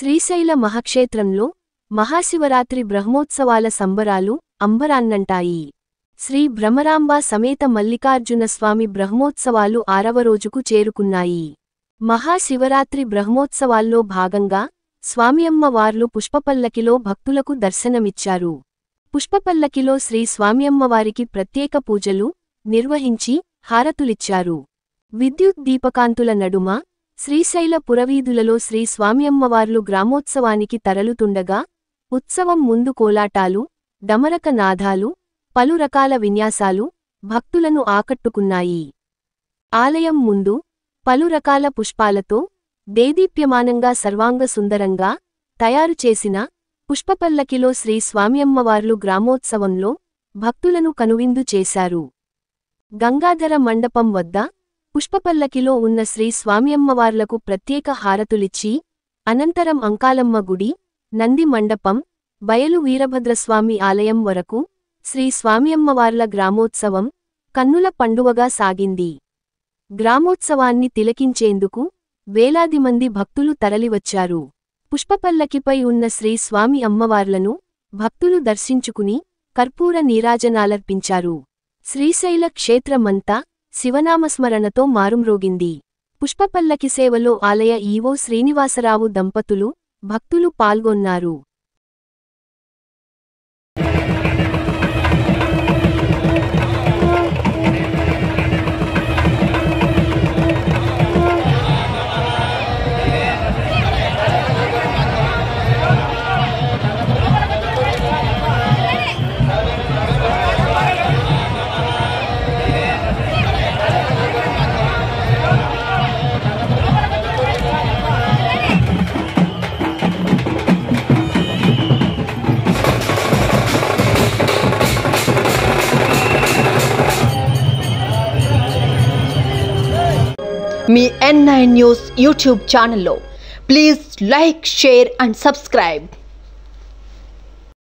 శ్రీశైల మహాక్షేత్రంలో మహాశివరాత్రి బ్రహ్మోత్సవాల సంబరాలు అంబరాన్నంటాయి. శ్రీ భ్రమరాంబ సమేత మల్లికార్జున స్వామి బ్రహ్మోత్సవాలు 6వ రోజుకు చేరుకున్నాయి. మహాశివరాత్రి బ్రహ్మోత్సవాల్లో భాగంగా స్వామియమ్మ వార్లు పుష్పపల్లకిలో భక్తులకు దర్శనమిచ్చారు. పుష్పపల్లకిలో శ్రీ స్వామియమ్మవారికి ప్రత్యేక పూజలు నిర్వహించి హారతులిచ్చారు. విద్యుత్ దీపకాంతుల నడుమ శ్రీశైల పురవీధులలో శ్రీ స్వామియమ్మవార్లు గ్రామోత్సవానికి తరలుతుండగా ఉత్సవం ముందు కోలాటాలు, డమరక నాదాలు, పలు రకాల విన్యాసాలు భక్తులను ఆకట్టుకున్నాయి. ఆలయం ముందు పలు రకాల పుష్పాలతో దేదీప్యమానంగా సర్వాంగ సుందరంగా తయారుచేసిన పుష్పపల్లకిలో శ్రీ స్వామియమ్మవార్లు గ్రామోత్సవంలో భక్తులను కనువిందు చేశారు. గంగాధర మండపం వద్ద పుష్పపల్లకిలో ఉన్న శ్రీ స్వామియమ్మవార్లకు ప్రత్యేక హారతులిచ్చి అనంతరం అంకాలమ్మ గుడి, నంది మండపం, బయలు వీరభద్రస్వామి ఆలయం వరకు శ్రీ స్వామియమ్మవార్ల గ్రామోత్సవం కన్నుల పండువగా సాగింది. గ్రామోత్సవాన్ని తిలకించేందుకు వేలాది మంది భక్తులు తరలివచ్చారు. పుష్పపల్లకిపై ఉన్న శ్రీ స్వామి అమ్మవార్లను భక్తులు దర్శించుకుని కర్పూర నీరాజనాలర్పించారు. శ్రీశైల క్షేత్రమంతా శివనామస్మరణతో మారుమ్రోగింది. పుష్పపల్లకి సేవలో ఆలయ ఈవో శ్రీనివాసరావు దంపతులు, భక్తులు పాల్గొన్నారు. మీ N9 న్యూస్ యూట్యూబ్ ఛానల్లో please like, share and subscribe.